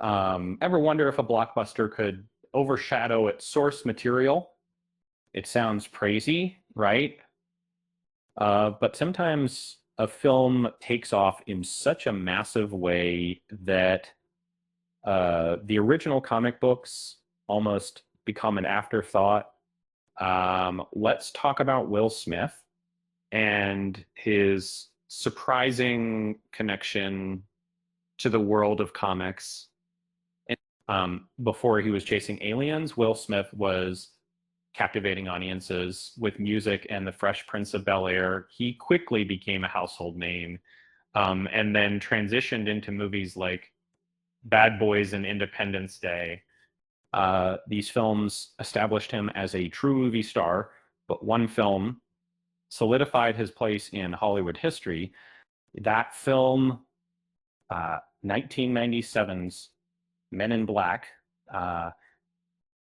Ever wonder if a blockbuster could overshadow its source material? It sounds crazy, right? But sometimes a film takes off in such a massive way that the original comic books almost become an afterthought. Let's talk about Will Smith and his surprising connection to the world of comics. Before he was chasing aliens, Will Smith was captivating audiences with music and The Fresh Prince of Bel-Air. He quickly became a household name, and then transitioned into movies like Bad Boys and Independence Day. These films established him as a true movie star, but one film solidified his place in Hollywood history. That film, 1997's Men in Black.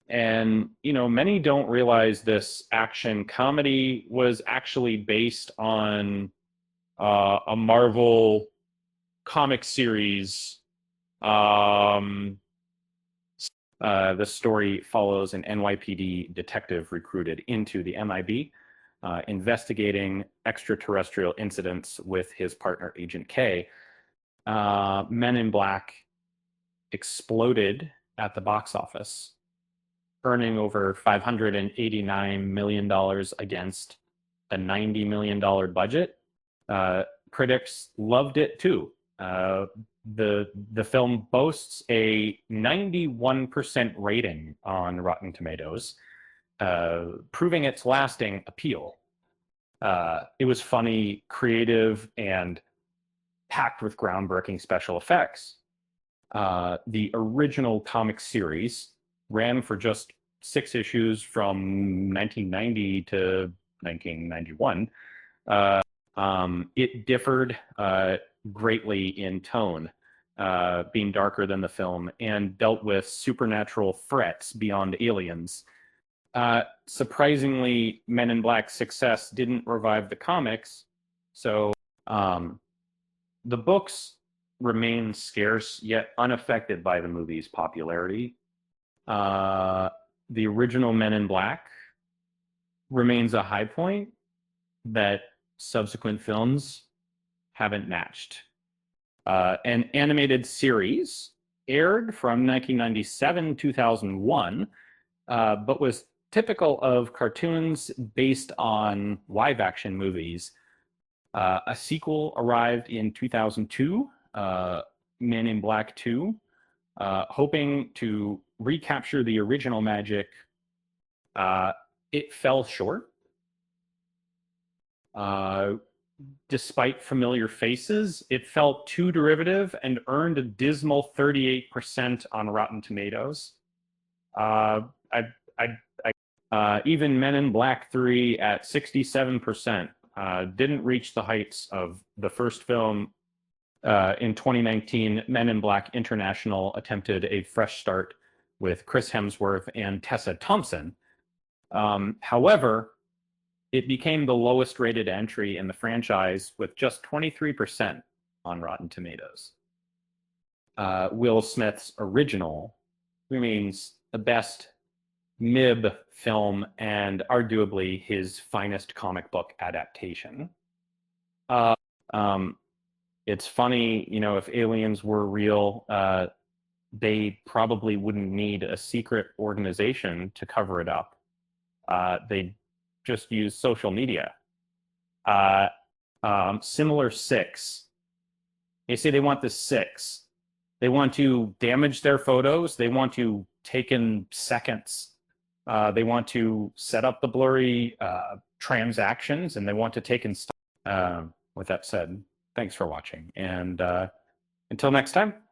And, many don't realize this action comedy was actually based on a Marvel comic series. The story follows an NYPD detective recruited into the MIB, investigating extraterrestrial incidents with his partner, Agent K. Men in Black exploded at the box office, earning over $589 million against a $90 million budget. Critics loved it too. The film boasts a 91% rating on Rotten Tomatoes, proving its lasting appeal. It was funny, creative, and packed with groundbreaking special effects. The original comic series ran for just 6 issues from 1990 to 1991. It differed greatly in tone, being darker than the film, and dealt with supernatural threats beyond aliens. Surprisingly, Men in Black's success didn't revive the comics, so the books remain scarce yet unaffected by the movie's popularity. The original Men in Black remains a high point that subsequent films haven't matched. An animated series aired from 1997-2001, but was typical of cartoons based on live-action movies. A sequel arrived in 2002, Men in Black 2, hoping to recapture the original magic. It fell short. Despite familiar faces, it felt too derivative and earned a dismal 38% on Rotten Tomatoes. Even Men in Black 3 at 67% didn't reach the heights of the first film. In 2019, Men in Black International attempted a fresh start with Chris Hemsworth and Tessa Thompson. However, it became the lowest rated entry in the franchise with just 23% on Rotten Tomatoes. Will Smith's original remains the best MIB film and arguably his finest comic book adaptation. It's funny, if aliens were real, they probably wouldn't need a secret organization to cover it up. They'd just use social media. Similar 6. They say they want the 6. They want to damage their photos. They want to take in seconds. They want to set up the blurry transactions, and they want to take in. With that said, thanks for watching, and until next time.